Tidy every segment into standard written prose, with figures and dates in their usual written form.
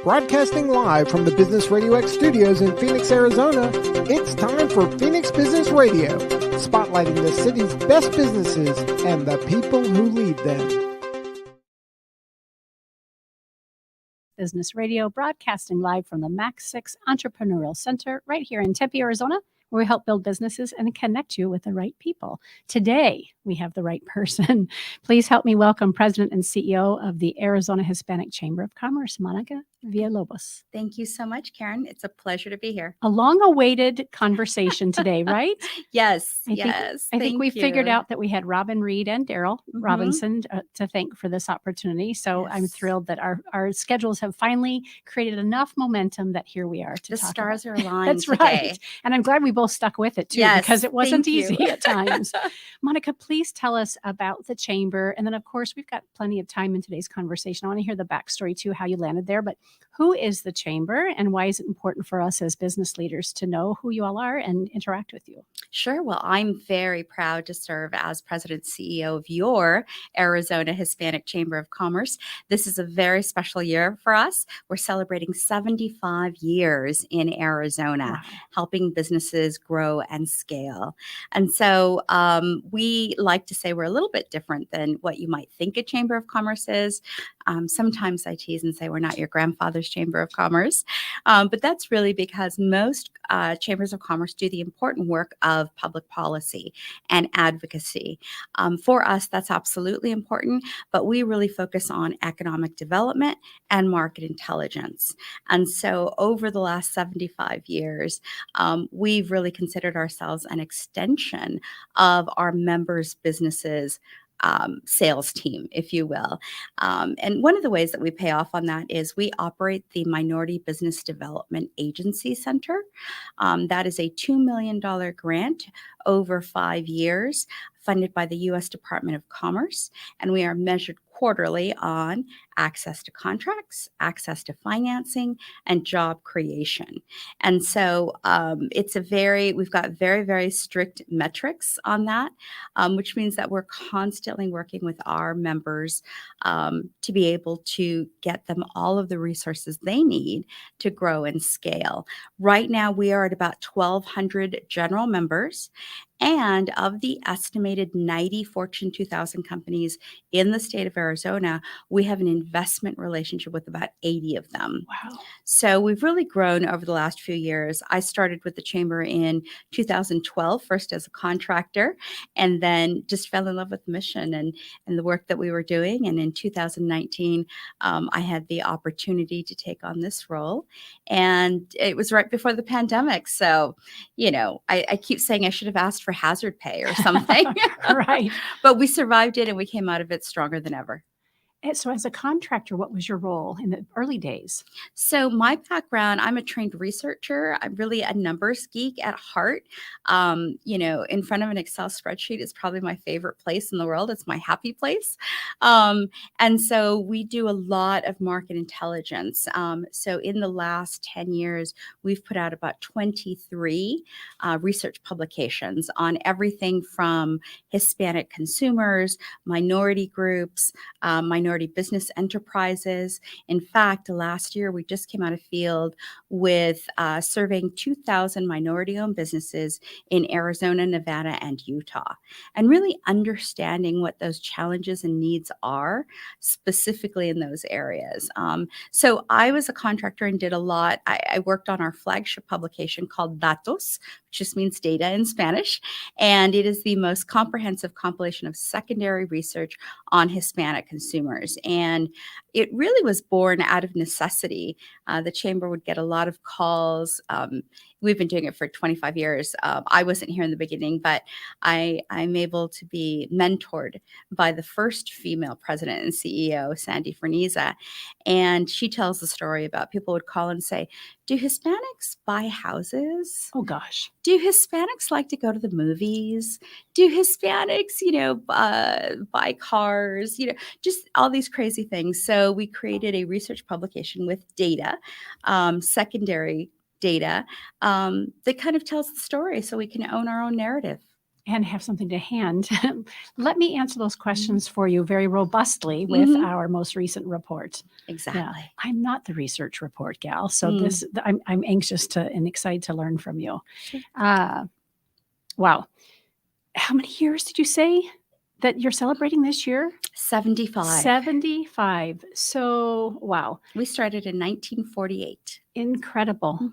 Broadcasting live from the Business RadioX studios in Phoenix, Arizona, it's time for Phoenix Business Radio, spotlighting the city's best businesses and the people who lead them. Business Radio, broadcasting live from the Max 6 Entrepreneurial Center right here in Tempe, Arizona, where we help build businesses and connect you with the right people. Today, we have the right person. Please help me welcome President and CEO of the Arizona Hispanic Chamber of Commerce, Monica Villalobos. Thank you so much, Karen. It's a pleasure to be here. A long-awaited conversation today, right? Yes, I think we figured out that we had Robin Reed and Daryl Robinson to thank for this opportunity. So I'm thrilled that our schedules have finally created enough momentum that here we are to talk. The stars are aligned. That's today. right. And I'm glad we both stuck with it too, because it wasn't easy at times. Monica, please tell us about the chamber. And then, of course, we've got plenty of time in today's conversation. I want to hear the backstory too, how you landed there. But who is the chamber and why is it important for us as business leaders to know who you all are and interact with you? Sure. Well, I'm very proud to serve as President and CEO of your Arizona Hispanic Chamber of Commerce. This is a very special year for us. We're celebrating 75 years in Arizona, helping businesses grow and scale. And so we like to say we're a little bit different than what you might think a Chamber of Commerce is. Sometimes I tease and say we're not your grandfather's Chamber of Commerce, but that's really because most chambers of commerce do the important work of public policy and advocacy. For us, that's absolutely important, but we really focus on economic development and market intelligence. And so over the last 75 years, we've really considered ourselves an extension of our members' businesses sales team, if you will. And one of the ways that we pay off on that is we operate the Minority Business Development Agency Center. That is a $2 million grant over 5 years, funded by the U.S. Department of Commerce. And we are measured quarterly on access to contracts, access to financing, and job creation. And so we've got very, very strict metrics on that, which means that we're constantly working with our members to be able to get them all of the resources they need to grow and scale. Right now, we are at about 1,200 general members. And of the estimated 90 Fortune 2000 companies in the state of Arizona, we have an investment relationship with about 80 of them. Wow. So we've really grown over the last few years. I started with the chamber in 2012, first as a contractor, and then just fell in love with the mission and the work that we were doing. And in 2019, I had the opportunity to take on this role. And it was right before the pandemic. So, I keep saying I should have asked for hazard pay or something. Right. But we survived it and we came out of it stronger than ever. And so as a contractor, what was your role in the early days? So my background, I'm a trained researcher. I'm really a numbers geek at heart. In front of an Excel spreadsheet is probably my favorite place in the world. It's my happy place. And so we do a lot of market intelligence. So in the last 10 years, we've put out about 23 research publications on everything from Hispanic consumers, minority groups, minority business enterprises. In fact, last year, we just came out of field with surveying 2,000 minority-owned businesses in Arizona, Nevada, and Utah, and really understanding what those challenges and needs are specifically in those areas. So I was a contractor and did a lot. I worked on our flagship publication called Datos, which just means data in Spanish, and it is the most comprehensive compilation of secondary research on Hispanic consumers. And it really was born out of necessity. The chamber would get a lot of calls. We've been doing it for 25 years. I wasn't here in the beginning, but I'm able to be mentored by the first female president and CEO, Sandy Ferniza. And she tells the story about people would call and say, do Hispanics buy houses? Oh, gosh. Do Hispanics like to go to the movies? Do Hispanics, buy cars? Just all these crazy things. So we created a research publication with data, secondary data, that kind of tells the story so we can own our own narrative. and have something to hand. Let me answer those questions for you very robustly with our most recent report. Exactly. Yeah, I'm not the research report gal, so I'm anxious and excited to learn from you. Sure. Wow. How many years did you say that you're celebrating this year? 75. 75. So, wow. We started in 1948. Incredible.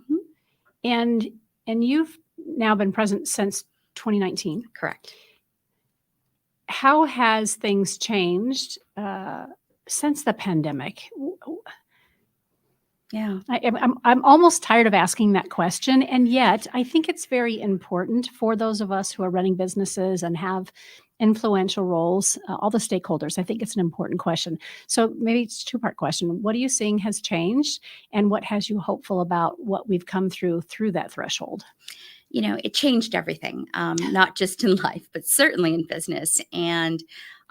And you've now been present since 2019. Correct. How has things changed since the pandemic? Yeah. I'm almost tired of asking that question, and yet I think it's very important for those of us who are running businesses and have influential roles, all the stakeholders. I think it's an important question. So maybe it's a two-part question. What are you seeing has changed, and what has you hopeful about what we've come through that threshold? You know, it changed everything, not just in life, but certainly in business. And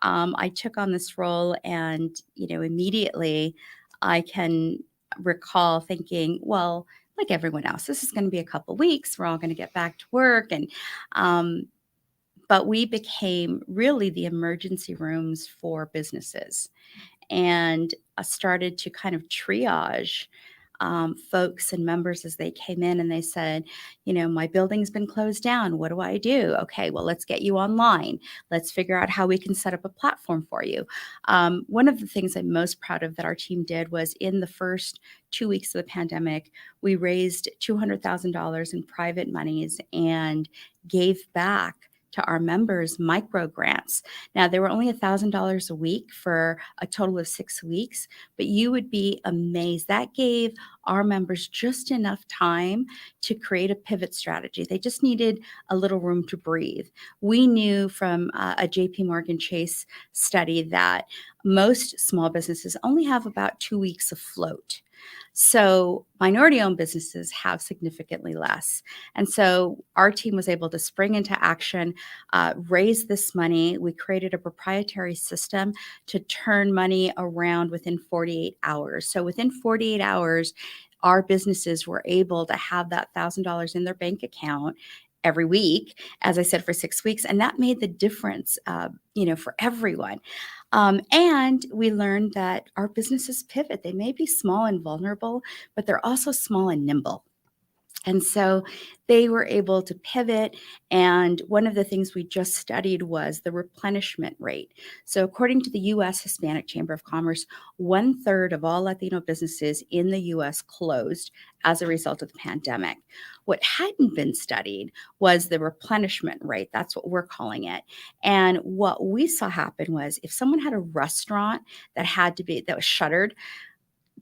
I took on this role, and, you know, immediately I can recall thinking, well, like everyone else, this is going to be a couple weeks. We're all going to get back to work. And, but we became really the emergency rooms for businesses, and started to kind of triage folks and members as they came in, and they said, you know, my building's been closed down. What do I do? Okay, well, let's get you online. Let's figure out how we can set up a platform for you. One of the things I'm most proud of that our team did was, in the first 2 weeks of the pandemic, we raised $200,000 in private monies and gave back to our members micro grants. Now, they were only $1,000 a week for a total of 6 weeks, but you would be amazed. That gave our members just enough time to create a pivot strategy. They just needed a little room to breathe. We knew from a JP Morgan Chase study that most small businesses only have about 2 weeks of float. So minority-owned businesses have significantly less. And so our team was able to spring into action, raise this money. We created a proprietary system to turn money around within 48 hours. So within 48 hours, our businesses were able to have that $1,000 in their bank account every week, as I said, for 6 weeks. And that made the difference, for everyone. And we learned that our businesses pivot. They may be small and vulnerable, but they're also small and nimble. And so they were able to pivot. And one of the things we just studied was the replenishment rate. So according to the U.S. Hispanic Chamber of Commerce, 1/3 of all Latino businesses in the U.S. closed as a result of the pandemic. What hadn't been studied was the replenishment rate. That's what we're calling it. And what we saw happen was, if someone had a restaurant that was shuttered,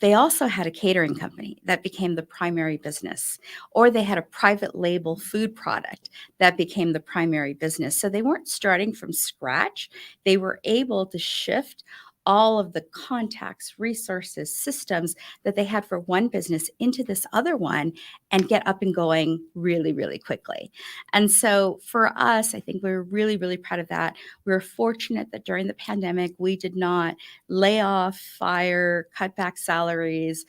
they also had a catering company that became the primary business, or they had a private label food product that became the primary business. So they weren't starting from scratch. They were able to shift all of the contacts, resources, systems that they had for one business into this other one and get up and going really, really quickly. And so for us, I think we're really, really proud of that. We were fortunate that during the pandemic, we did not lay off, fire, cut back salaries.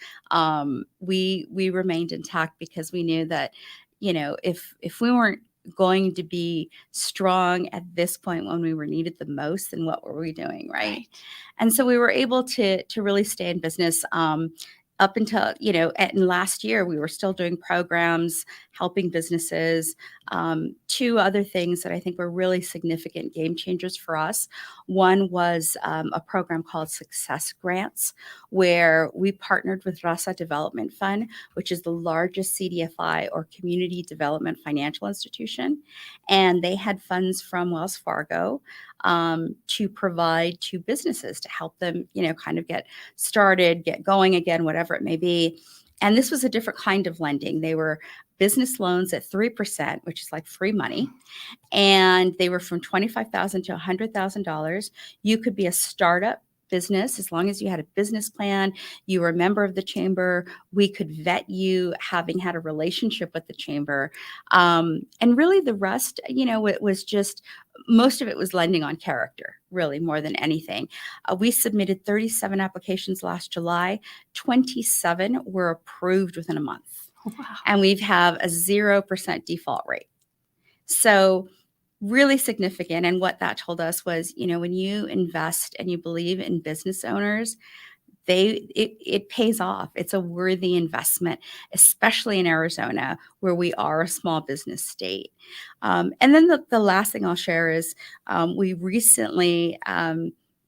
We remained intact, because we knew that, if we weren't going to be strong at this point when we were needed the most, then what were we doing, right? And so we were able to really stay in business up until, and last year we were still doing programs, helping businesses. Two other things that I think were really significant game changers for us. One was a program called Success Grants, where we partnered with Raza Development Fund, which is the largest CDFI, or community development financial institution. And they had funds from Wells Fargo to provide to businesses to help them, kind of get started, get going again, whatever it may be. And this was a different kind of lending. They were business loans at 3%, which is like free money. And they were from $25,000 to $100,000. You could be a startup business as long as you had a business plan, you were a member of the chamber. We could vet you, having had a relationship with the chamber. And really the rest, it was just, most of it was lending on character, really, more than anything. We submitted 37 applications last July. 27 were approved within a month. Wow. And we have a 0% default rate. So really significant. And what that told us was, when you invest and you believe in business owners, it pays off. It's a worthy investment, especially in Arizona, where we are a small business state. And then the last thing I'll share is we recently,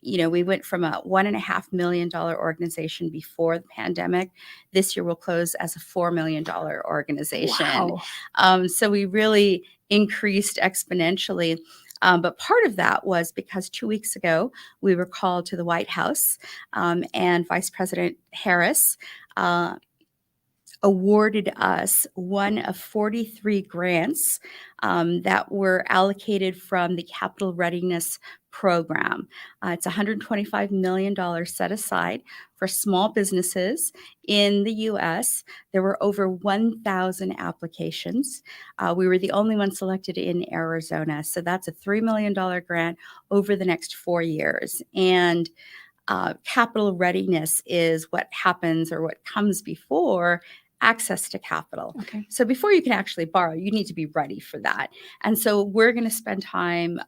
we went from a $1.5 million organization before the pandemic. This year we'll close as a $4 million organization. Wow. So we really increased exponentially. But part of that was because 2 weeks ago, we were called to the White House, and Vice President Harris awarded us one of 43 grants that were allocated from the Capital Readiness Program. It's $125 million set aside for small businesses in the U.S. There were over 1,000 applications. We were the only one selected in Arizona. So that's a $3 million grant over the next 4 years. And capital readiness is what happens or what comes before access to capital. Okay. So before you can actually borrow, you need to be ready for that. And so we're going to spend time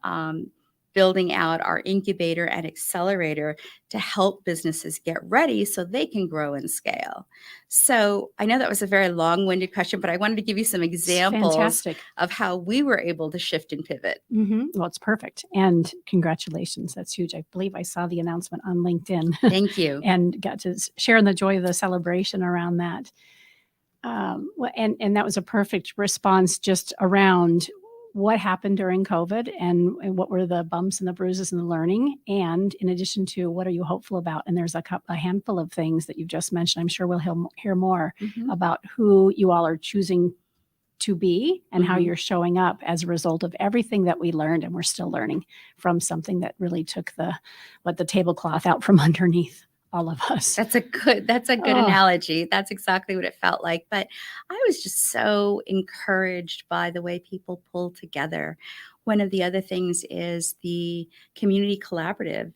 building out our incubator and accelerator to help businesses get ready so they can grow and scale. So I know that was a very long-winded question, but I wanted to give you some examples Fantastic. of how we were able to shift and pivot. Well, it's perfect. And congratulations. That's huge. I believe I saw the announcement on LinkedIn. Thank you. And got to share in the joy of the celebration around that. And that was a perfect response just around what happened during COVID and what were the bumps and the bruises and the learning. And in addition to what are you hopeful about? And there's a handful of things that you've just mentioned. I'm sure we'll hear more about who you all are choosing to be and how you're showing up as a result of everything that we learned and we're still learning from something that really took the tablecloth out from underneath all of us. That's a good analogy. That's exactly what it felt like. But I was just so encouraged by the way people pull together. One of the other things is the community collaborative.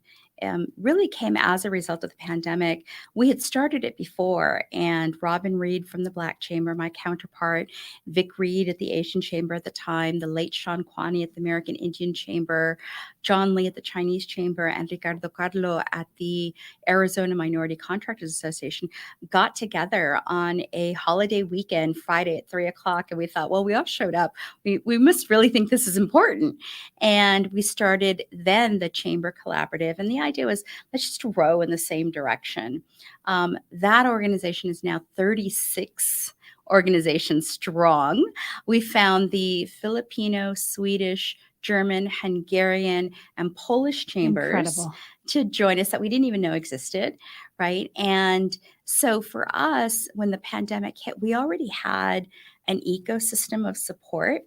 Really came as a result of the pandemic. We had started it before, and Robin Reed from the Black Chamber, my counterpart, Vic Reed at the Asian Chamber at the time, the late Sean Kwani at the American Indian Chamber, John Lee at the Chinese Chamber, and Ricardo Carlo at the Arizona Minority Contractors Association got together on a holiday weekend, Friday at 3:00, and we thought, well, we all showed up. We must really think this is important. And we started then the Chamber Collaborative, and the idea was let's just row in the same direction. That organization is now 36 organizations strong. We found the Filipino, Swedish, German, Hungarian, and Polish chambers to join us that we didn't even know existed, right? And so for us, when the pandemic hit, we already had an ecosystem of support.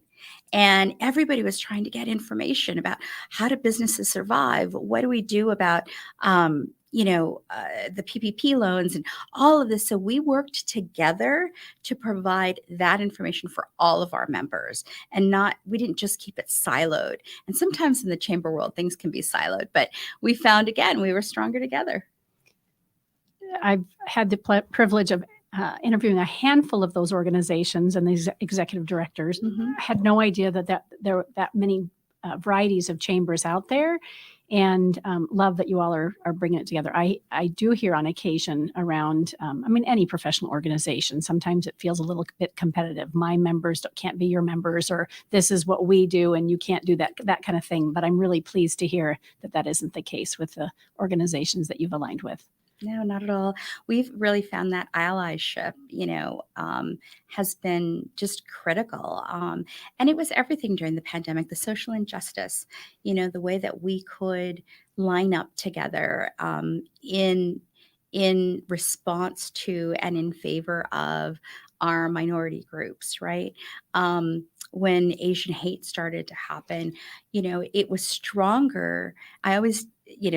And everybody was trying to get information about how do businesses survive? What do we do about, the PPP loans and all of this? So we worked together to provide that information for all of our members, and we didn't just keep it siloed. And sometimes in the chamber world, things can be siloed, but we found, again, we were stronger together. I've had the privilege of interviewing a handful of those organizations and these executive directors. I had no idea that there were that many varieties of chambers out there, and love that you all are bringing it together. I do hear on occasion around, any professional organization, sometimes it feels a little bit competitive. My members can't be your members, or this is what we do and you can't do that kind of thing. But I'm really pleased to hear that isn't the case with the organizations that you've aligned with. No, not at all. We've really found that allyship, has been just critical. And it was everything during the pandemic, the social injustice, the way that we could line up together in response to and in favor of our minority groups, right? When Asian hate started to happen, it was stronger. I always,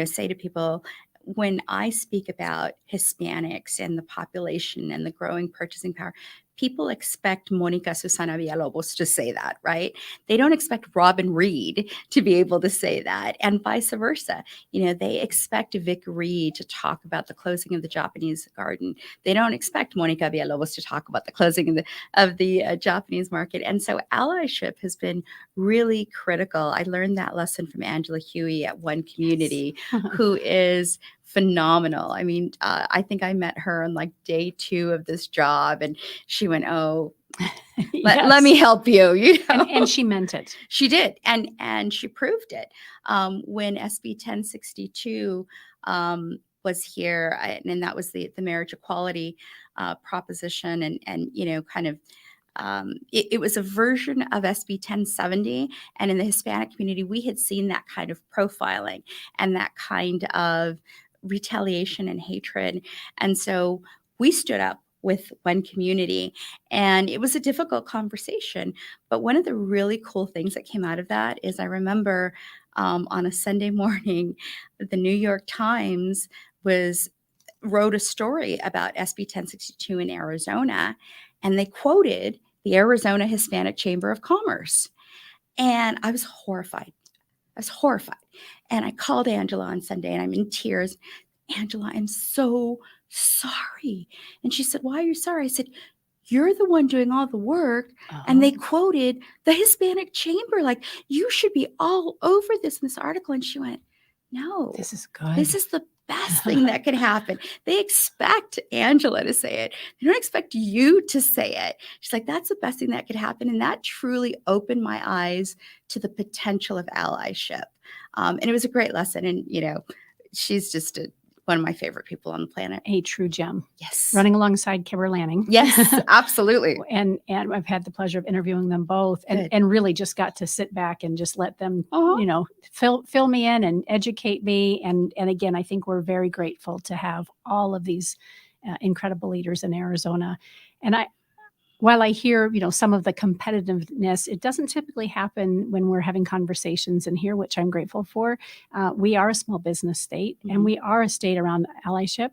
say to people, when I speak about Hispanics and the population and the growing purchasing power, people expect Monica Susana Villalobos to say that, right? They don't expect Robin Reed to be able to say that, and vice versa. They expect Vic Reed to talk about the closing of the Japanese garden. They don't expect Monica Villalobos to talk about the closing of the Japanese market. And so allyship has been really critical. I learned that lesson from Angela Huey at One Community, who is phenomenal. I mean, I think I met her on like day 2 of this job, and she went, "Oh, let me help you." And she meant it. She did, and she proved it. When SB 1062 was here, and that was the marriage equality proposition, and kind of. It was a version of SB 1070, and in the Hispanic community, we had seen that kind of profiling and that kind of retaliation and hatred. And so we stood up with One Community, and it was a difficult conversation. But one of the really cool things that came out of that is I remember on a Sunday morning, the New York Times wrote a story about SB 1062 in Arizona, and they quoted the Arizona Hispanic Chamber of Commerce. And I was horrified. And I called Angela on Sunday, and I'm in tears. "Angela, I'm so sorry." And she said, "Why are you sorry?" I said, "You're the one doing all the work." And they quoted the Hispanic Chamber. Like, you should be all over this in this article. And she went, "No, this is good. This is the best thing that can happen." They expect Angela to say it. They don't expect you to say it. She's like, "That's the best thing that could happen." And that truly opened my eyes to the potential of allyship. And it was a great lesson. And, she's just one of my favorite people on the planet. A true gem. Yes. Running alongside Kibber Lanning. Yes, absolutely. and I've had the pleasure of interviewing them both, and really just got to sit back and just let them, fill me in and educate me. And again, I think we're very grateful to have all of these incredible leaders in Arizona. And while I hear, some of the competitiveness, it doesn't typically happen when we're having conversations in here, which I'm grateful for. We are a small business state, and we are a state around allyship,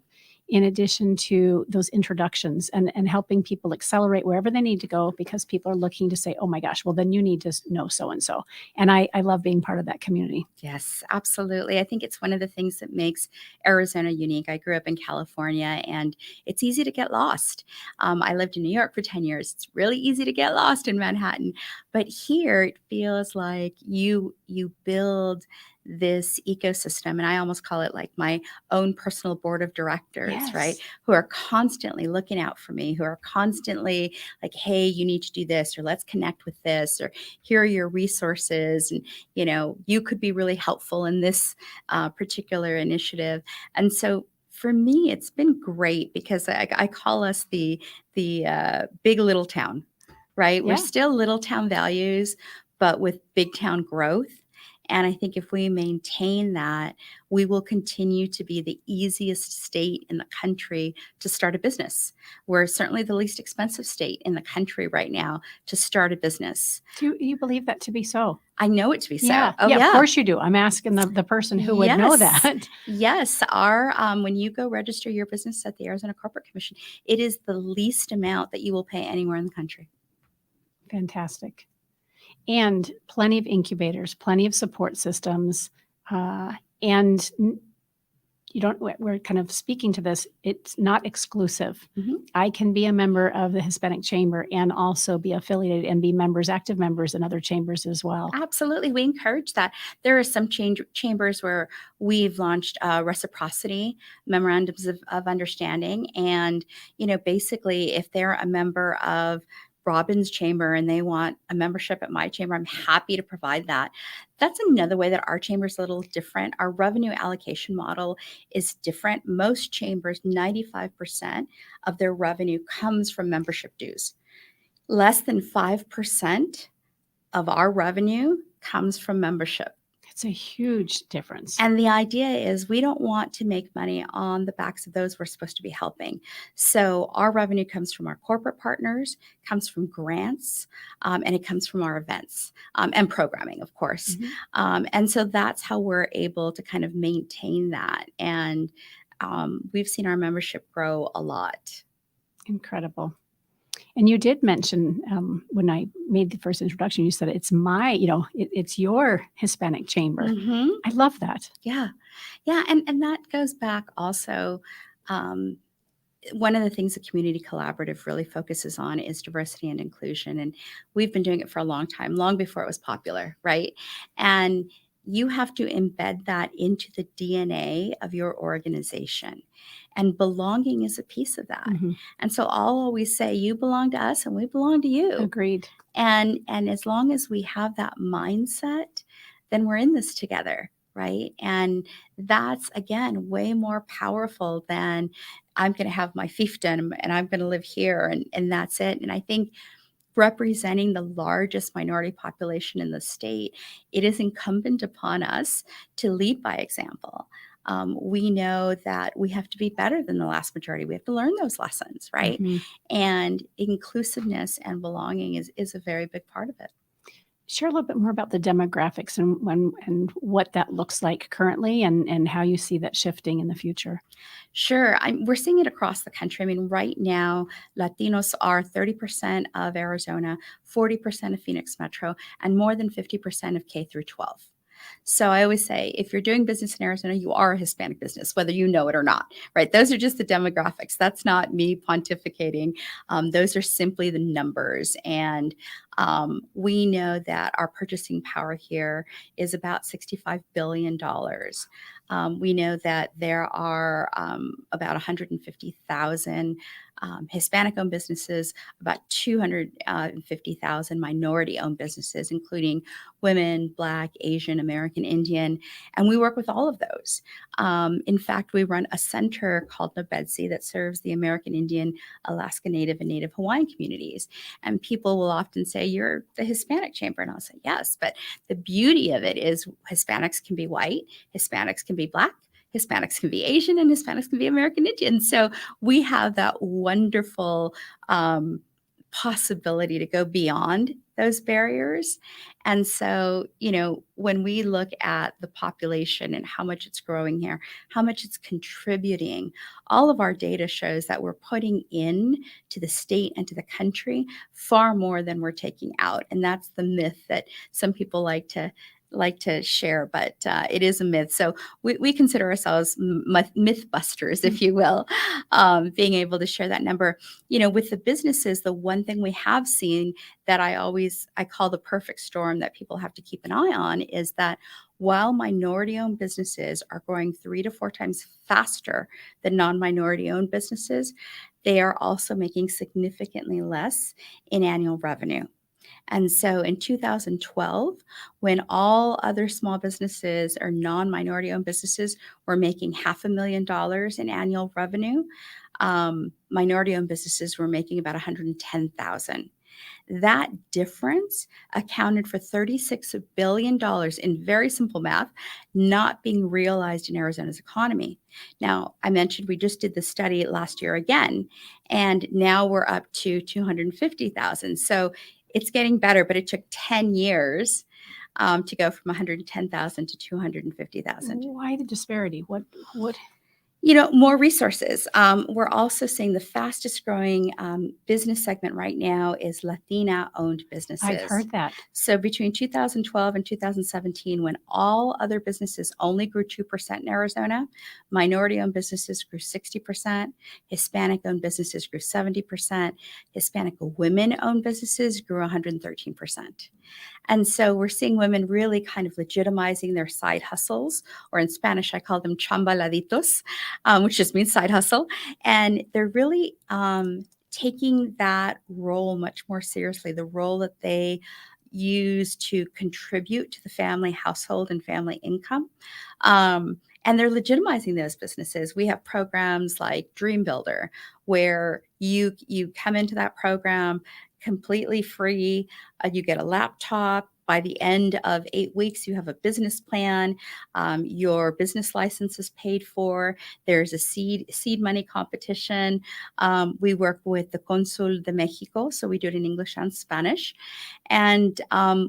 in addition to those introductions and helping people accelerate wherever they need to go, because people are looking to say, "Oh my gosh, well, then you need to know so-and-so." And I love being part of that community. Yes, absolutely. I think it's one of the things that makes Arizona unique. I grew up in California, and it's easy to get lost. I lived in New York for 10 years. It's really easy to get lost in Manhattan. But here it feels like you build this ecosystem, and I almost call it like my own personal board of directors, Yes. right? Who are constantly looking out for me, who are constantly like, "Hey, you need to do this," or "Let's connect with this," or "Here are your resources," and you could be really helpful in this particular initiative. And so for me, it's been great because I call us the big little town, right? Yeah. We're still little town values, but with big town growth. And I think if we maintain that, we will continue to be the easiest state in the country to start a business. We're certainly the least expensive state in the country right now to start a business. Do you believe that to be so? I know it to be so. Yeah. Oh, Of course you do. I'm asking the person who would know that. Yes. When you go register your business at the Arizona Corporate Commission, it is the least amount that you will pay anywhere in the country. Fantastic. And plenty of incubators, plenty of support systems. And we're kind of speaking to this, it's not exclusive. Mm-hmm. I can be a member of the Hispanic Chamber and also be affiliated and be active members in other chambers as well. Absolutely. We encourage that. There are some chambers where we've launched reciprocity memorandums of understanding. And, basically, if they're a member of Robin's chamber and they want a membership at my chamber, I'm happy to provide that. That's another way that our chamber is a little different. Our revenue allocation model is different. Most chambers, 95% of their revenue comes from membership dues. Less than 5% of our revenue comes from membership. It's a huge difference. And the idea is we don't want to make money on the backs of those we're supposed to be helping. So our revenue comes from our corporate partners, comes from grants, and it comes from our events and programming, of course. Mm-hmm. And so that's how we're able to kind of maintain that. And we've seen our membership grow a lot. Incredible. And you did mention when I made the first introduction, you said it's it's your Hispanic chamber. Mm-hmm. I love that. Yeah. Yeah. And that goes back also. One of the things the Community Collaborative really focuses on is diversity and inclusion. And we've been doing it for a long time, long before it was popular, right? And you have to embed that into the DNA of your organization. And belonging is a piece of that. Mhm. And so I'll always say, you belong to us and we belong to you. Agreed. And as long as we have that mindset, then we're in this together, right? And that's again way more powerful than I'm going to have my fiefdom and I'm going to live here and that's it. And I think representing the largest minority population in the state, it is incumbent upon us to lead by example. We know that we have to be better than the last majority. We have to learn those lessons, right? Mhm. And inclusiveness and belonging is a very big part of it. Share a little bit more about the demographics and what that looks like currently and how you see that shifting in the future. Sure. We're seeing it across the country. I mean, right now, Latinos are 30% of Arizona, 40% of Phoenix Metro, and more than 50% of K through 12. So I always say, if you're doing business in Arizona, you are a Hispanic business, whether you know it or not, right? Those are just the demographics. That's not me pontificating. Those are simply the numbers. And we know that our purchasing power here is about $65 billion. We know that there are about 150,000 Hispanic-owned businesses, about 250,000 minority-owned businesses, including women, Black, Asian, American, Indian, and we work with all of those. In fact, we run a center called Nabedsi that serves the American Indian, Alaska Native, and Native Hawaiian communities. And people will often say, "You're the Hispanic chamber," and I'll say, "Yes," but the beauty of it is Hispanics can be white, Hispanics can be Black, Hispanics can be Asian, and Hispanics can be American Indian. So we have that wonderful possibility to go beyond those barriers. And so, when we look at the population and how much it's growing here, how much it's contributing, all of our data shows that we're putting in to the state and to the country far more than we're taking out. And that's the myth that some people like to share, but it is a myth. So we consider ourselves myth busters, if you will, being able to share that number. With the businesses, the one thing we have seen that I call the perfect storm that people have to keep an eye on is that while minority-owned businesses are growing 3 to 4 times faster than non-minority-owned businesses, they are also making significantly less in annual revenue. And so in 2012, when all other small businesses or non-minority owned businesses were making $500,000 in annual revenue, minority owned businesses were making about $110,000. That difference accounted for $36 billion in very simple math not being realized in Arizona's economy. Now, I mentioned we just did the study last year again, and now we're up to 250,000. So it's getting better, but it took 10 years to go from 110,000 to 250,000. Why the disparity? What? More resources. We're also seeing the fastest growing business segment right now is Latina-owned businesses. I've heard that. So between 2012 and 2017, when all other businesses only grew 2% in Arizona, minority-owned businesses grew 60%, Hispanic-owned businesses grew 70%, Hispanic women-owned businesses grew 113%. And so we're seeing women really kind of legitimizing their side hustles, or in Spanish, I call them chambaladitos, which just means side hustle. And they're really taking that role much more seriously, the role that they use to contribute to the family household and family income. And they're legitimizing those businesses. We have programs like Dream Builder, where you come into that program completely free. You get a laptop. By the end of 8 weeks, you have a business plan. Your business license is paid for. There's a seed money competition. We work with the Consul de Mexico, so we do it in English and Spanish. And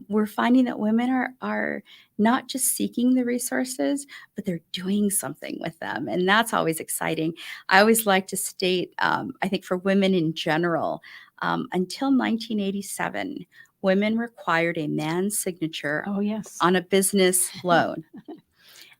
we're finding that women are not just seeking the resources, but they're doing something with them. And that's always exciting. I always like to state, I think for women in general, Until 1987, women required a man's signature Oh, yes. on a business loan.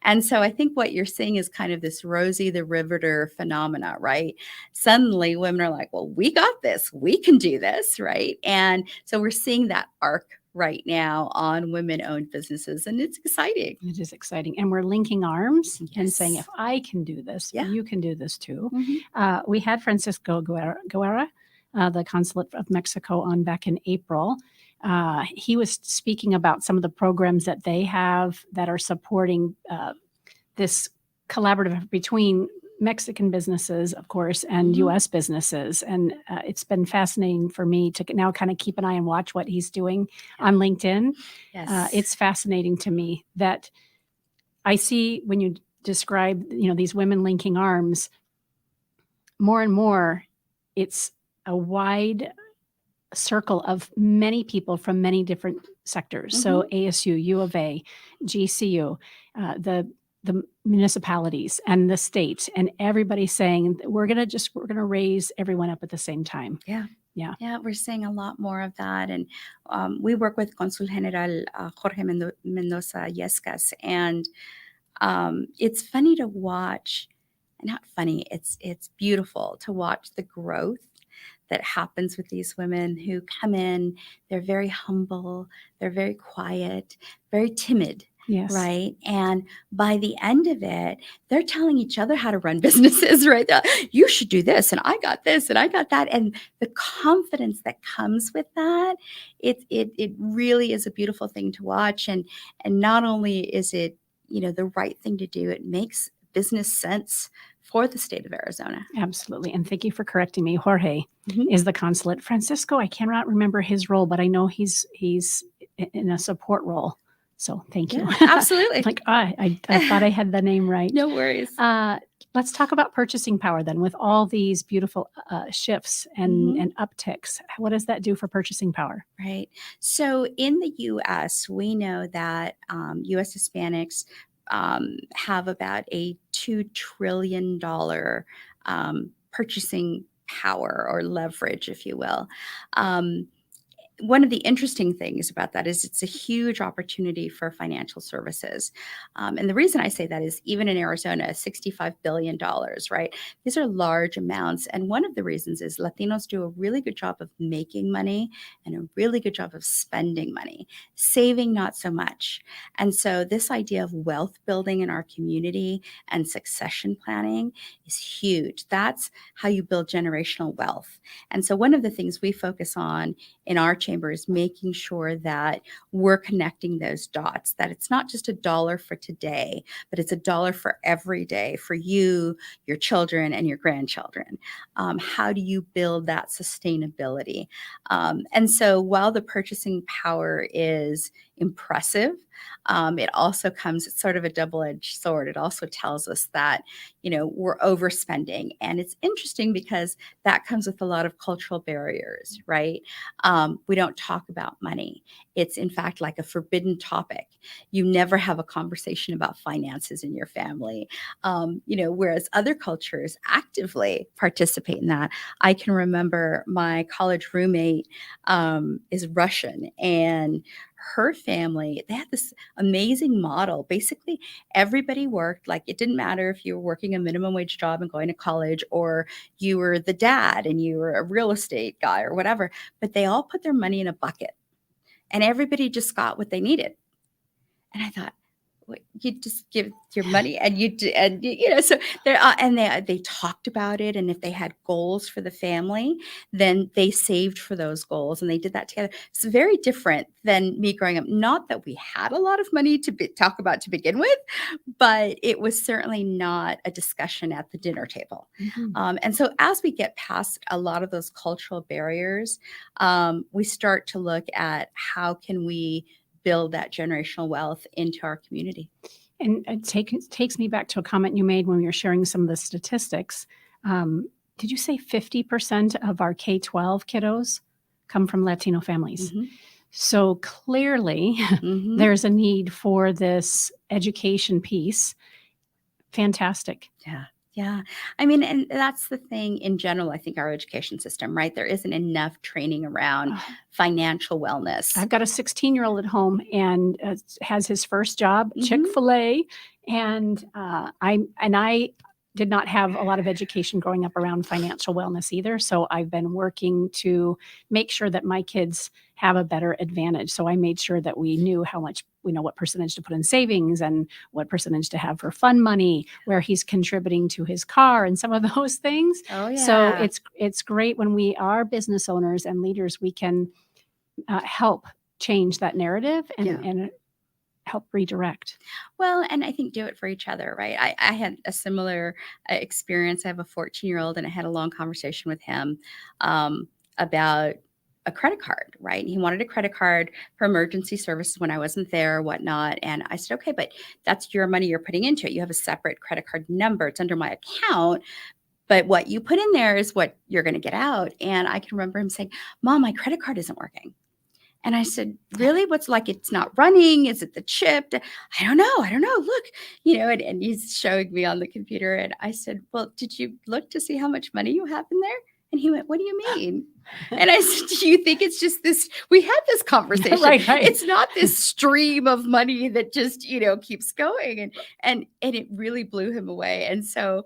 And so I think what you're seeing is kind of this Rosie the Riveter phenomena, right? Suddenly women are like, well, we got this, we can do this, right? And so we're seeing that arc right now on women-owned businesses, and it's exciting. It is exciting. And we're linking arms and saying, Yes. if I can do this, Yeah. you can do this too. Mhm. We had Francisco Guerra, the consulate of Mexico, on back in April. He was speaking about some of the programs that they have that are supporting this collaborative between Mexican businesses, of course, and Mhm. U.S. businesses. And it's been fascinating for me to now kind of keep an eye and watch what he's doing on LinkedIn. Yes. It's fascinating to me that I see when you describe, these women linking arms, more and more, it's a wide circle of many people from many different sectors. So ASU, U of A, GCU, the municipalities and the state, and everybody saying we're going to raise everyone up at the same time. Yeah. Yeah. Yeah, we're seeing a lot more of that. And we work with Consul General Jorge Mendoza Yescas. And it's funny to watch, not funny, it's beautiful to watch the growth that happens with these women who come in. They're very humble, they're very quiet, very timid. Yes. Right. And by the end of it, they're telling each other how to run businesses, right? You should do this, and I got this, and I got that. And the confidence that comes with that, it really is a beautiful thing to watch. And not only is it, the right thing to do, it makes business sense for the state of Arizona. Absolutely. And thank you for correcting me. Jorge Mhm. is the consulate. Francisco, I cannot remember his role, but I know he's in a support role. So thank you. Yeah, absolutely. Like, I thought I had the name right. No worries. Let's talk about purchasing power then. With all these beautiful shifts and upticks, what does that do for purchasing power? Right. So in the U.S., we know that U.S. Hispanics have about a $2 trillion purchasing power or leverage, if you will. One of the interesting things about that is it's a huge opportunity for financial services. And the reason I say that is even in Arizona, $65 billion, right? These are large amounts. And one of the reasons is Latinos do a really good job of making money and a really good job of spending money, saving not so much. And so this idea of wealth building in our community and succession planning is huge. That's how you build generational wealth. And so one of the things we focus on in our chamber is making sure that we're connecting those dots, that it's not just $1 for today, but it's $1 for every day for you, your children, and your grandchildren. How do you build that sustainability? And so while the purchasing power is impressive, it also comes, it's sort of a double-edged sword. It also tells us that, we're overspending. And it's interesting because that comes with a lot of cultural barriers, right? We don't talk about money. It's in fact like a forbidden topic. You never have a conversation about finances in your family. Whereas other cultures actively participate in that. I can remember my college roommate is Russian, and her family, they had this amazing model. Basically, everybody worked. Like, it didn't matter if you were working a minimum wage job and going to college, or you were the dad and you were a real estate guy or whatever, but they all put their money in a bucket and everybody just got what they needed. And I thought, you just give your money and so they talked about it, and if they had goals for the family, then they saved for those goals and they did that together. It's very different than me growing up. Not that we had a lot of money to talk about to begin with, but it was certainly not a discussion at the dinner table. And so as we get past a lot of those cultural barriers, we start to look at how can we build that generational wealth into our community. And it takes me back to a comment you made when you were sharing some of the statistics. Did you say 50% of our K-12 kiddos come from Latino families? So clearly, there's a need for this education piece. Fantastic. Yeah. I mean, and that's the thing in general, I think our education system, right? There isn't enough training around Oh, financial wellness. I've got a 16-year-old at home and has his first job, Mhm. Chick-fil-A, and I did not have a lot of education growing up around financial wellness either. So I've been working to make sure that my kids have a better advantage. So I made sure that we knew what percentage to put in savings and what percentage to have for fun money, where he's contributing to his car and some of those things. Oh, So yeah. it's great when we are business owners and leaders, we can help change that narrative and, Yeah. and help redirect. Well, and I think do it for each other, right? I had a similar experience. I have a 14-year-old, and I had a long conversation with him about a credit card, right? He wanted a credit card for emergency services when I wasn't there or whatnot. And I said, okay, but that's your money you're putting into it. You have a separate credit card number. It's under my account. But what you put in there is what you're going to get out. And I can remember him saying, Mom, my credit card isn't working. And I said, really? What's like, it's not running? Is it the chip? I don't know. Look, and he's showing me on the computer. And I said, well, did you look to see how much money you have in there? And he went, what do you mean? And I said, do you think it's just this? We had this conversation. Right. It's not this stream of money that just, keeps going. And it really blew him away. And so,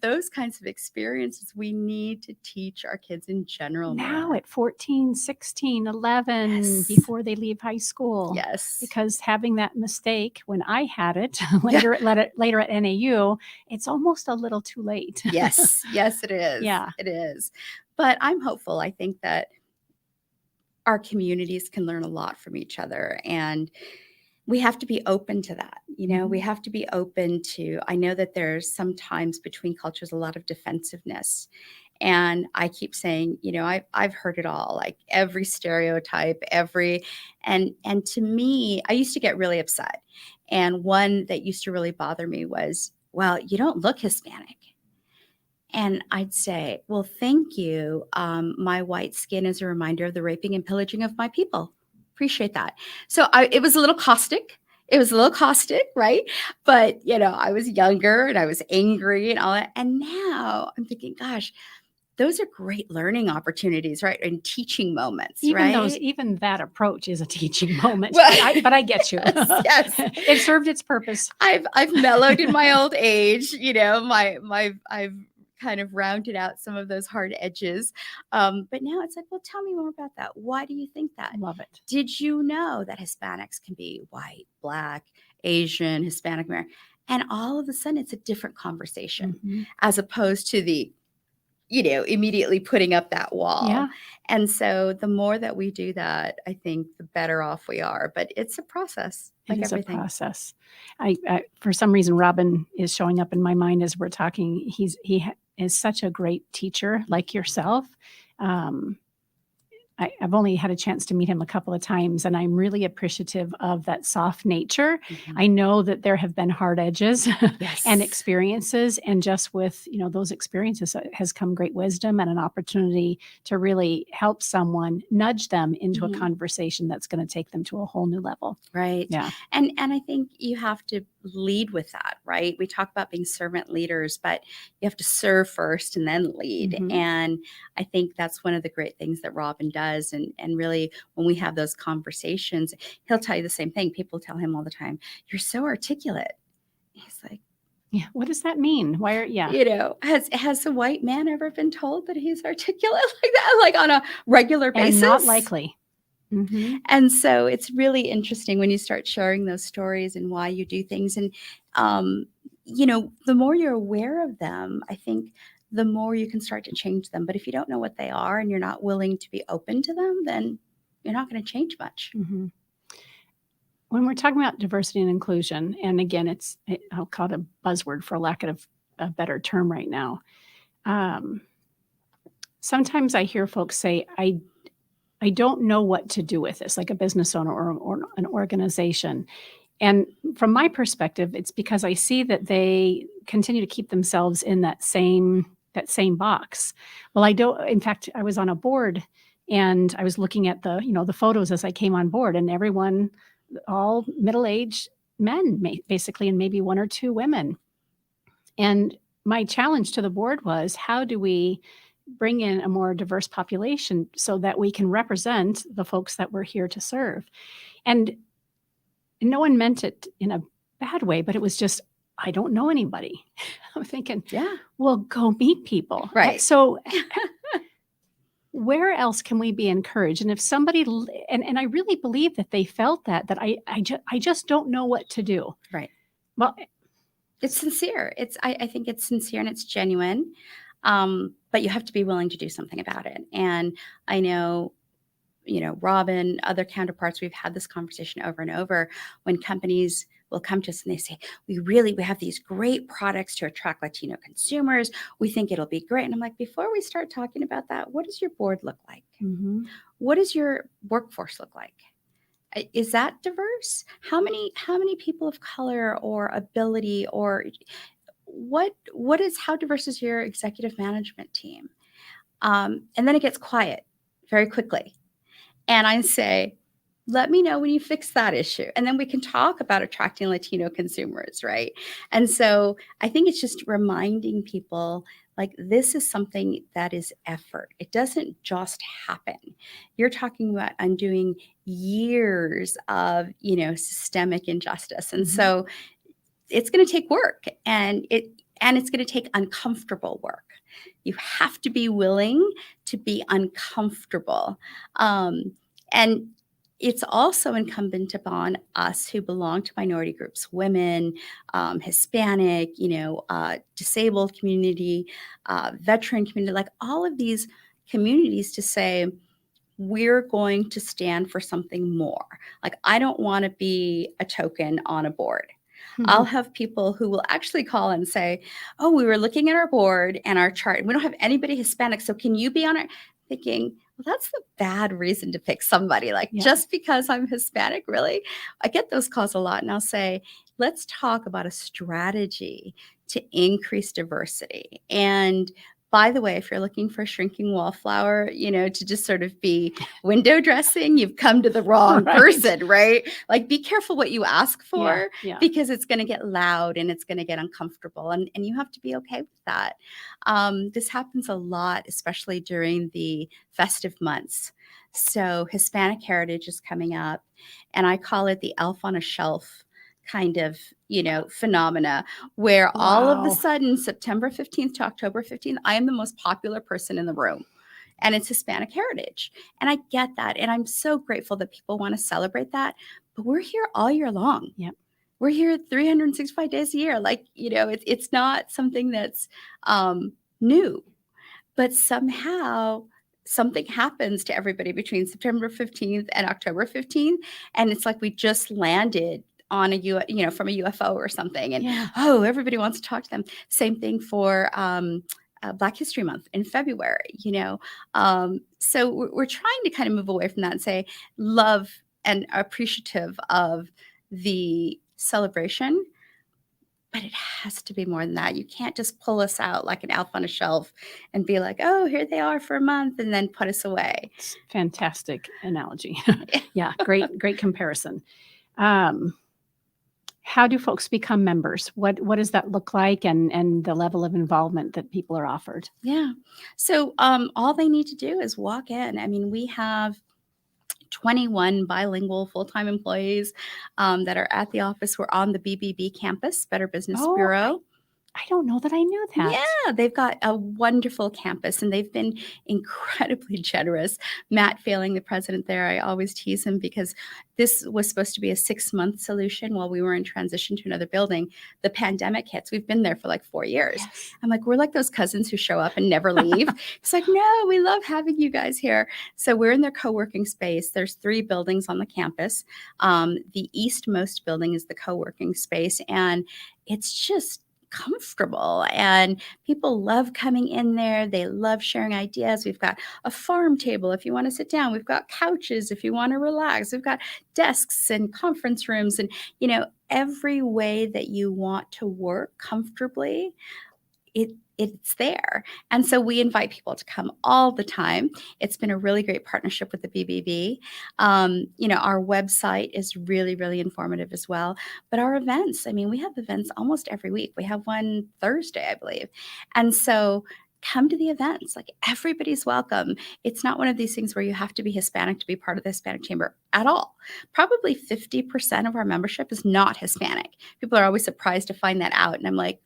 those kinds of experiences we need to teach our kids in general Now more. at 14, 16, 11, Yes. before they leave high school. Yes. Because having that mistake when I had it later at NAU, it's almost a little too late. Yes, it is. Yeah. It is. But I'm hopeful. I think that our communities can learn a lot from each other, and we have to be open to that. We have to be open to, I know that there's sometimes between cultures a lot of defensiveness. And I keep saying, I've heard it all, like every stereotype, and to me, I used to get really upset. And one that used to really bother me was, well, you don't look Hispanic. And I'd say, well, thank you. My white skin is a reminder of the raping and pillaging of my people. Appreciate that. So it was a little caustic. Right? But, I was younger and I was angry and all that. And now I'm thinking, gosh, those are great learning opportunities, right? And teaching moments, right? Even that approach is a teaching moment. Well, but I get you. Yes. It served its purpose. I've mellowed in my old age, I've kind of rounded out some of those hard edges. But now it's like, well, tell me more about that. Why do you think that? Love it. Did you know that Hispanics can be white, Black, Asian, Hispanic American? And all of a sudden it's a different conversation as opposed to the, immediately putting up that wall. Yeah. And so the more that we do that, I think the better off we are. But it's a process. Like everything. A process. I for some reason, Robin is showing up in my mind as we're talking. He is such a great teacher, like yourself. I've only had a chance to meet him a couple of times, and I'm really appreciative of that soft nature. I know that there have been hard edges and experiences, and just with, those experiences has come great wisdom and an opportunity to really help someone, nudge them into a conversation that's going to take them to a whole new level. Right. Yeah. And I think you have to lead with that, right? We talk about being servant leaders, but you have to serve first and then lead. And I think that's one of the great things that Robin does. And really, when we have those conversations, he'll tell you the same thing. People tell him all the time, you're so articulate. He's like, yeah, what does that mean? Has a white man ever been told that he's articulate like that, like on a regular basis? And not likely. And so it's really interesting when you start sharing those stories and why you do things. And, the more you're aware of them, I think the more you can start to change them. But if you don't know what they are and you're not willing to be open to them, then you're not going to change much. When we're talking about diversity and inclusion, and again, I'll call it a buzzword for lack of a better term right now. Sometimes I hear folks say, I don't know what to do with this, like a business owner or an organization. And from my perspective, it's because I see that they continue to keep themselves in that same box. Well, I don't. In fact, I was on a board and I was looking at the photos as I came on board, and everyone, all middle-aged men, basically, and maybe one or two women. And my challenge to the board was, how do we bring in a more diverse population so that we can represent the folks that we're here to serve? And no one meant it in a bad way, but it was just, I don't know anybody. I'm thinking, Yeah. well, go meet people. Right. So where else can we be encouraged? And if somebody, and I really believe that they felt that I just don't know what to do. Right. Well, It's sincere. I think it's sincere and it's genuine. But you have to be willing to do something about it. And I know, Robin, other counterparts, we've had this conversation over and over when companies will come to us and they say, we have these great products to attract Latino consumers. We think it'll be great. And I'm like, before we start talking about that, what does your board look like? mm-hmm. What does your workforce look like? Is that diverse? How many people of color or ability, or how diverse is your executive management team? And then it gets quiet very quickly. And I say, let me know when you fix that issue. And then we can talk about attracting Latino consumers, right? And so I think it's just reminding people, like, this is something that is effort. It doesn't just happen. You're talking about undoing years of, systemic injustice. And Mm-hmm. so it's going to take work, and it's going to take uncomfortable work. You have to be willing to be uncomfortable. And it's also incumbent upon us who belong to minority groups, women, Hispanic, disabled community, veteran community, like all of these communities, to say, we're going to stand for something more. Like, I don't want to be a token on a board. Mm-hmm. I'll have people who will actually call and say, oh, we were looking at our board and our chart, and we don't have anybody Hispanic, so can you be on it? Thinking, well, that's the bad reason to pick somebody. Like, just because I'm Hispanic, really? I get those calls a lot, and I'll say, let's talk about a strategy to increase diversity. And by the way, if you're looking for a shrinking wallflower, to just sort of be window dressing, you've come to the wrong person, right? Like, be careful what you ask for, because it's going to get loud and it's going to get uncomfortable. And you have to be okay with that. This happens a lot, especially during the festive months. So Hispanic Heritage is coming up, and I call it the elf on a shelf kind of, phenomena, where all of a sudden, September 15th to October 15th, I am the most popular person in the room, and it's Hispanic Heritage. And I get that. And I'm so grateful that people want to celebrate that, but we're here all year long. Yep. We're here 365 days a year. Like, it's not something that's new, but somehow something happens to everybody between September 15th and October 15th. And it's like we just landed on from a UFO or something. And, everybody wants to talk to them. Same thing for Black History Month in February, So we're trying to kind of move away from that and say, love and appreciative of the celebration, but it has to be more than that. You can't just pull us out like an elf on a shelf and be like, oh, here they are for a month, and then put us away. It's fantastic analogy. Yeah, great comparison. How do folks become members? What does that look like, and the level of involvement that people are offered? Yeah. So all they need to do is walk in. I mean, we have 21 bilingual full-time employees that are at the office. We're on the BBB campus, Better Business Bureau. I don't know that I knew that. Yeah, they've got a wonderful campus, and they've been incredibly generous. Matt Failing, the president there, I always tease him because this was supposed to be a 6-month solution while we were in transition to another building. The pandemic hits. We've been there for like 4 years. Yes. I'm like, we're like those cousins who show up and never leave. It's like, no, we love having you guys here. So we're in their co-working space. There's 3 buildings on the campus. The eastmost building is the co-working space, and it's just comfortable, and people love coming in there. They love sharing ideas. We've got a farm table if you want to sit down. We've got couches if you want to relax. We've got desks and conference rooms, and every way that you want to work comfortably, it's there. And so we invite people to come all the time. It's been a really great partnership with the BBB. Our website is really, really informative as well. But our events, I mean, we have events almost every week. We have one Thursday, I believe. And so come to the events. Like, everybody's welcome. It's not one of these things where you have to be Hispanic to be part of the Hispanic Chamber at all. Probably 50% of our membership is not Hispanic. People are always surprised to find that out. And I'm like,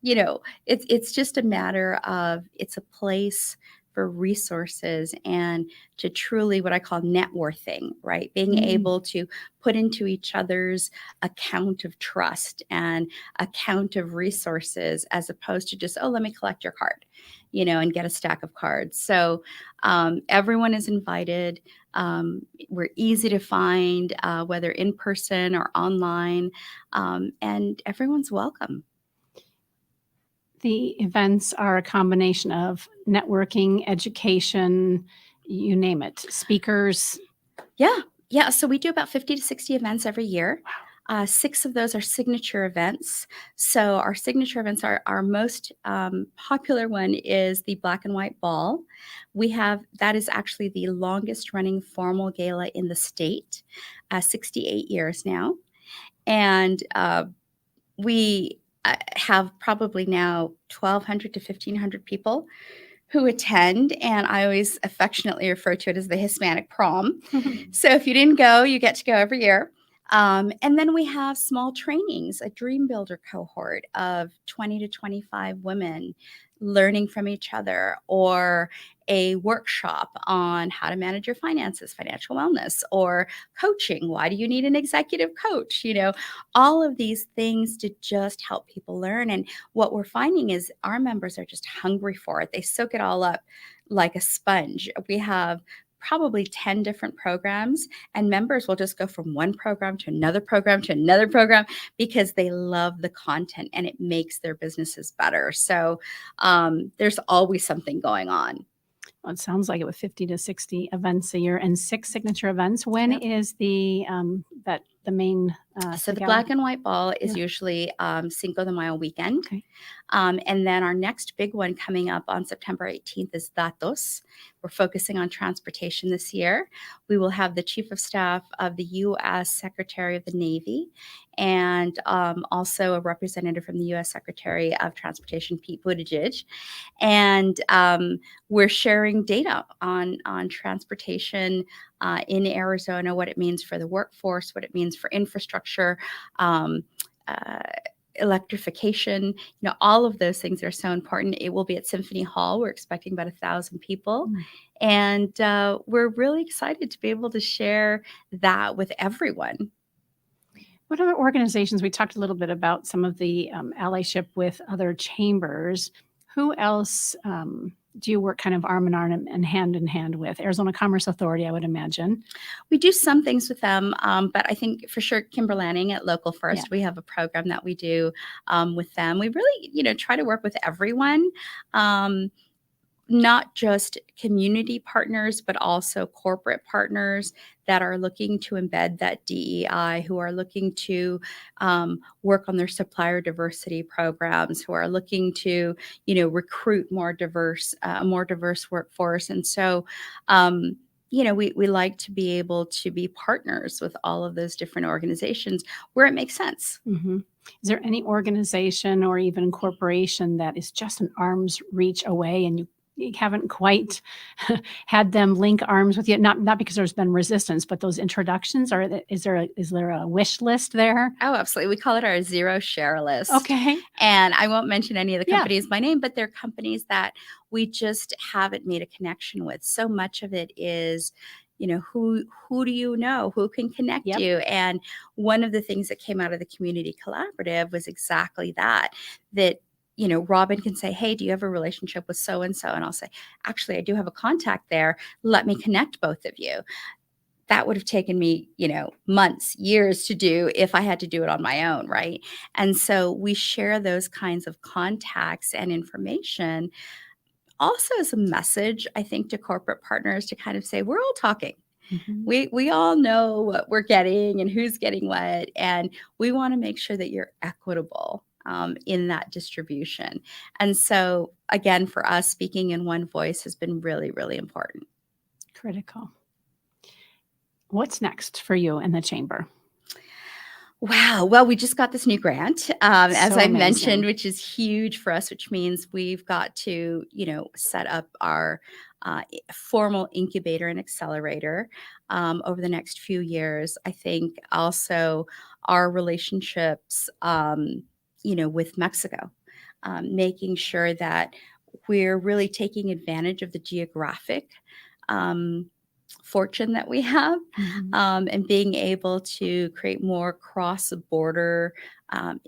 it's just a matter of, it's a place for resources and to truly, what I call net worthing, right? Being able to put into each other's account of trust and account of resources, as opposed to just, oh, let me collect your card, and get a stack of cards. So everyone is invited. We're easy to find, whether in person or online, and everyone's welcome. The events are a combination of networking, education, you name it, speakers. Yeah. So we do about 50 to 60 events every year. 6 of those are signature events. So our signature events are our most popular one is the Black and White Ball. That is actually the longest running formal gala in the state, 68 years now. And we have probably now 1,200 to 1,500 people who attend, and I always affectionately refer to it as the Hispanic prom. So if you didn't go, you get to go every year. And then we have small trainings, a Dream Builder cohort of 20 to 25 women learning from each other, or a workshop on how to manage your finances, financial wellness, or coaching. Why do you need an executive coach? All of these things to just help people learn. And what we're finding is our members are just hungry for it. They soak it all up like a sponge. We have probably 10 different programs, and members will just go from one program to another program to another program because they love the content and it makes their businesses better. So there's always something going on. Well, it sounds like it, with 50 to 60 events a year and 6 signature events. When is the main? So the Black and White Ball is usually Cinco de Mayo weekend. Okay. And then our next big one coming up on September 18th is Datos. We're focusing on transportation this year. We will have the Chief of Staff of the U.S. Secretary of the Navy, and also a representative from the U.S. Secretary of Transportation, Pete Buttigieg. And we're sharing data on transportation in Arizona, what it means for the workforce, what it means for infrastructure, electrification, all of those things are so important. It will be at Symphony Hall. We're expecting about 1,000 people. And we're really excited to be able to share that with everyone. What other organizations? We talked a little bit about some of the allyship with other chambers. Who else do you work kind of arm in arm and hand in hand with? Arizona Commerce Authority, I would imagine. We do some things with them, but I think for sure Kimber Lanning at Local First, we have a program that we do with them. We really, try to work with everyone. Not just community partners, but also corporate partners that are looking to embed that DEI, who are looking to work on their supplier diversity programs, who are looking to, recruit more diverse workforce. And so, we like to be able to be partners with all of those different organizations where it makes sense. Mm-hmm. Is there any organization or even corporation that is just an arm's reach away and you haven't quite had them link arms with you? Not because there's been resistance, but those introductions. Is there a wish list there? Oh, absolutely. We call it our zero share list. Okay. And I won't mention any of the companies by name, but they're companies that we just haven't made a connection with. So much of it is, who do you know? Who can connect you? And one of the things that came out of the community collaborative was exactly that Robin can say, hey, do you have a relationship with so-and-so? And I'll say, actually, I do have a contact there. Let me connect both of you. That would have taken me, months, years to do if I had to do it on my own, right? And so we share those kinds of contacts and information also as a message, I think, to corporate partners to kind of say, we're all talking. Mm-hmm. We all know what we're getting and who's getting what, and we want to make sure that you're equitable. in that distribution. And so, again, for us, speaking in one voice has been really, really important. Critical. What's next for you in the chamber? Wow. Well, we just got this new grant, as So I amazing. mentioned, which is huge for us, which means we've got to, set up our formal incubator and accelerator over the next few years. I think also our relationships, with Mexico, making sure that we're really taking advantage of the geographic fortune that we have, and being able to create more cross-border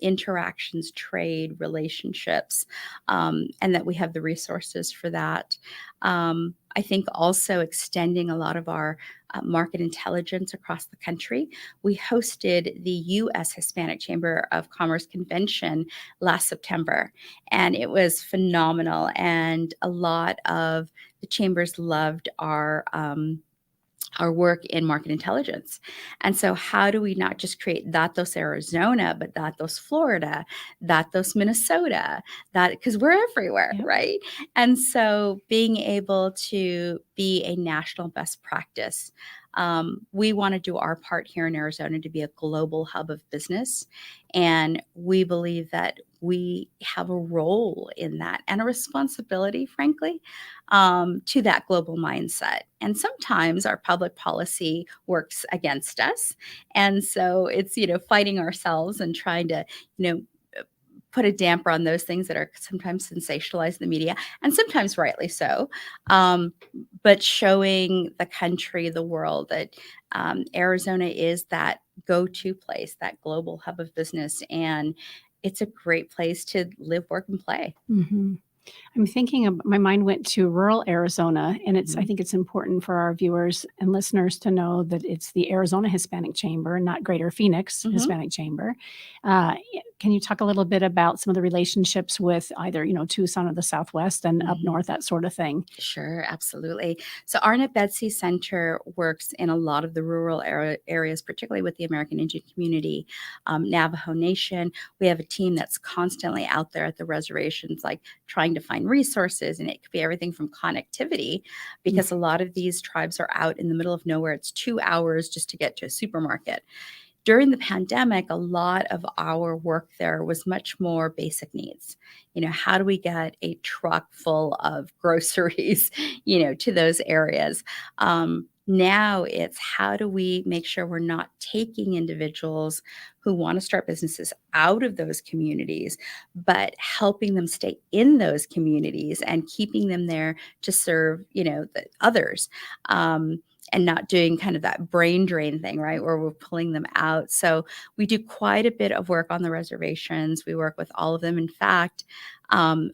interactions, trade, relationships, and that we have the resources for that. I think also extending a lot of our market intelligence across the country. We hosted the U.S. Hispanic Chamber of Commerce Convention last September, and it was phenomenal. And a lot of the chambers loved our work in market intelligence. And so how do we not just create Datos Arizona, but Datos Florida, Datos Minnesota, because we're everywhere, Yep. right? And so being able to be a national best practice, we want to do our part here in Arizona to be a global hub of business. And we believe that we have a role in that and a responsibility, frankly, to that global mindset. And sometimes our public policy works against us. And so it's, fighting ourselves and trying to, put a damper on those things that are sometimes sensationalized in the media, and sometimes rightly so, but showing the country, the world, that Arizona is that go-to place, that global hub of business, and it's a great place to live, work, and play. Mm-hmm. I'm thinking of, my mind went to rural Arizona, and I think it's important for our viewers and listeners to know that it's the Arizona Hispanic Chamber, not Greater Phoenix Hispanic Chamber. Can you talk a little bit about some of the relationships with either, Tucson or the Southwest and up north, that sort of thing? Sure, absolutely. So Arnett Betsy Center works in a lot of the rural areas, particularly with the American Indian community, Navajo Nation. We have a team that's constantly out there at the reservations, like trying to find resources, and it could be everything from connectivity, because a lot of these tribes are out in the middle of nowhere. It's 2 hours just to get to a supermarket. During the pandemic, a lot of our work there was much more basic needs. How do we get a truck full of groceries, to those areas? Now it's how do we make sure we're not taking individuals who want to start businesses out of those communities, but helping them stay in those communities and keeping them there to serve, the others. And not doing kind of that brain drain thing, right, where we're pulling them out. So we do quite a bit of work on the reservations. We work with all of them. In fact,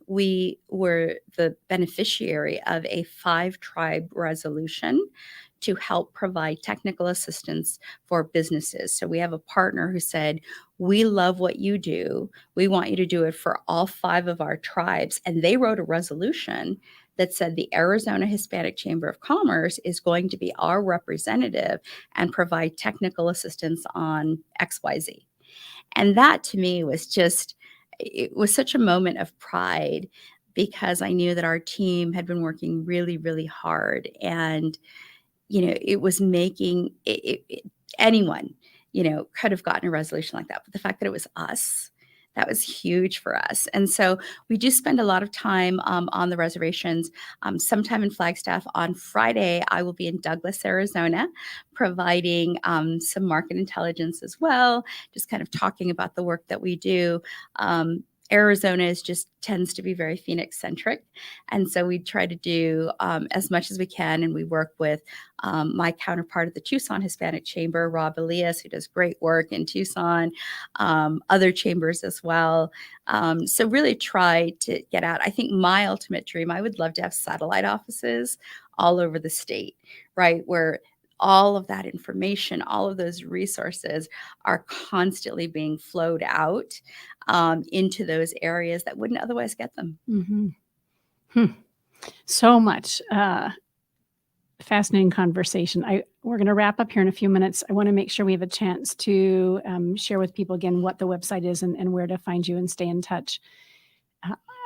we were the beneficiary of a 5-tribe resolution to help provide technical assistance for businesses. So we have a partner who said, we love what you do. We want you to do it for all 5 of our tribes. And they wrote a resolution that said the Arizona Hispanic Chamber of Commerce is going to be our representative and provide technical assistance on XYZ. And that to me was it was such a moment of pride, because I knew that our team had been working really, really hard, and, it was making anyone, could have gotten a resolution like that. But the fact that it was us, that was huge for us. And so we do spend a lot of time on the reservations, sometime in Flagstaff. On Friday, I will be in Douglas, Arizona, providing some market intelligence as well, just kind of talking about the work that we do. Arizona tends to be very Phoenix centric. And so we try to do as much as we can. And we work with my counterpart at the Tucson Hispanic Chamber, Rob Elias, who does great work in Tucson, other chambers as well. So really try to get out. I think my ultimate dream, I would love to have satellite offices all over the state, right, where all of that information, all of those resources are constantly being flowed out into those areas that wouldn't otherwise get them. So much fascinating conversation. we're going to wrap up here in a few minutes. I want to make sure we have a chance to share with people again what the website is and where to find you and stay in touch.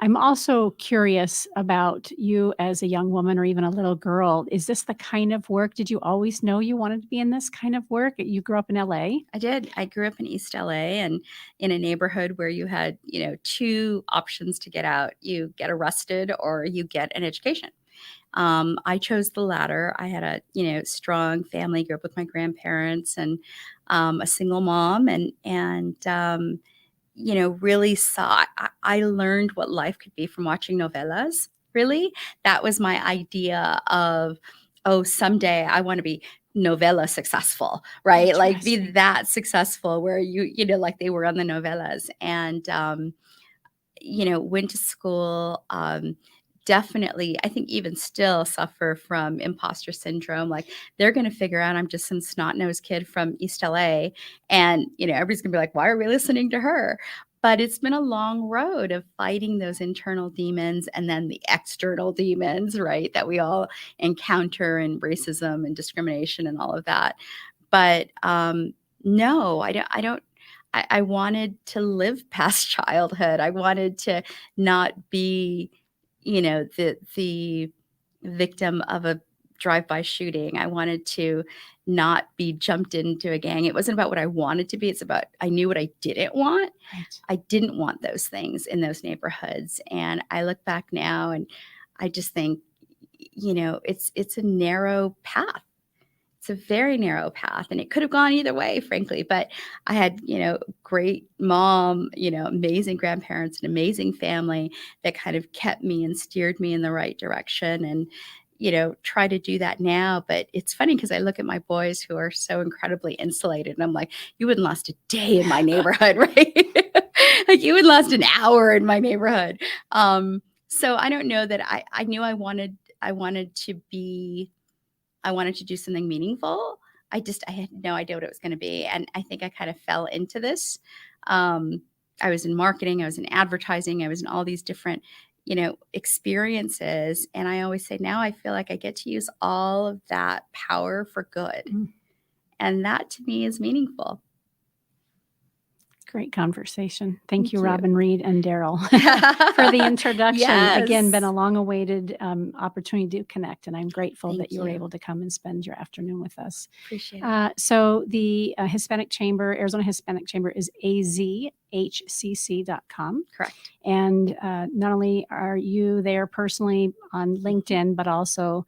I'm also curious about you as a young woman or even a little girl. Is this the kind of work? Did you always know you wanted to be in this kind of work? You grew up in LA? I did. I grew up in East LA and in a neighborhood where you had, two options to get out. You get arrested or you get an education. I chose the latter. I had a, strong family, grew up with my grandparents and a single mom and really saw, I learned what life could be from watching novellas. Really, that was my idea of, someday I want to be novella successful, right? Like be that successful where like they were on the novellas and, went to school, definitely, I think even still suffer from imposter syndrome. Like they're going to figure out I'm just some snot-nosed kid from East LA. And, everybody's going to be like, why are we listening to her? But it's been a long road of fighting those internal demons and then the external demons, right, that we all encounter in racism and discrimination and all of that. But no, I don't. I wanted to live past childhood. I wanted to not be the victim of a drive-by shooting. I wanted to not be jumped into a gang. It wasn't about what I wanted to be. It's about, I knew what I didn't want. Right. I didn't want those things in those neighborhoods. And I look back now and I just think, it's a narrow path. It's a very narrow path and it could have gone either way, frankly, but I had, great mom, amazing grandparents, an amazing family that kind of kept me and steered me in the right direction and, try to do that now. But it's funny because I look at my boys who are so incredibly insulated and I'm like, you wouldn't last a day in my neighborhood, right? Like you wouldn't last an hour in my neighborhood. So I don't know that I knew I wanted to do something meaningful. I had no idea what it was going to be. And I think I kind of fell into this. I was in marketing, I was in advertising, I was in all these different, experiences. And I always say now I feel like I get to use all of that power for good. And that to me is meaningful. Great conversation. Thank you, Robin Reed and Daryl, for the introduction. Yes. Again, been a long-awaited opportunity to connect, and I'm grateful that you were you. able to come and spend your afternoon with us. Appreciate it. So the Hispanic Chamber, Arizona Hispanic Chamber, is azhcc.com. Correct. And not only are you there personally on LinkedIn, but also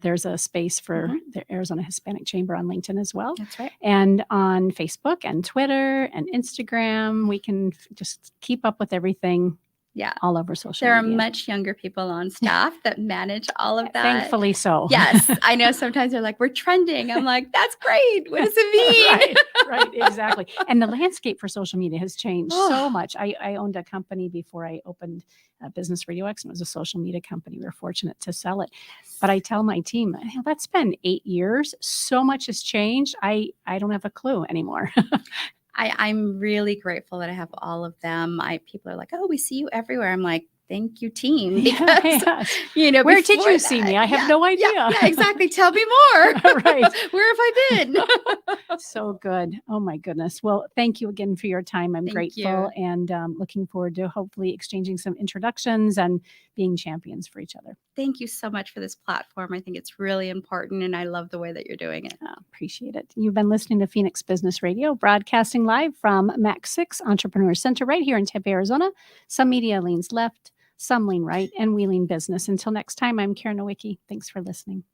there's a space for the Arizona Hispanic Chamber on LinkedIn as well. That's right. And on Facebook and Twitter and Instagram, we can just keep up with everything. Yeah. All over social media. There are much younger people on staff that manage all of that. Thankfully so. Yes. I know sometimes they're like, we're trending. I'm like, that's great. What does it mean? Right, exactly. And the landscape for social media has changed so much. I owned a company before I opened Business RadioX, and it was a social media company. We were fortunate to sell it. Yes. But I tell my team, that's been 8 years. So much has changed. I don't have a clue anymore. I'm really grateful that I have all of them. People are like, oh, we see you everywhere. I'm like, thank you, team. Because, where did you see me? I have no idea. Yeah, exactly. Tell me more. Right. Where have I been? So good. Oh, my goodness. Well, thank you again for your time. I'm grateful and looking forward to hopefully exchanging some introductions and being champions for each other. Thank you so much for this platform. I think it's really important, and I love the way that you're doing it. Appreciate it. You've been listening to Phoenix Business Radio, broadcasting live from Mac 6 Entrepreneur Center right here in Tempe, Arizona. Some media leans left, some lean right, and we lean business. Until next time, I'm Karen Nowicki. Thanks for listening.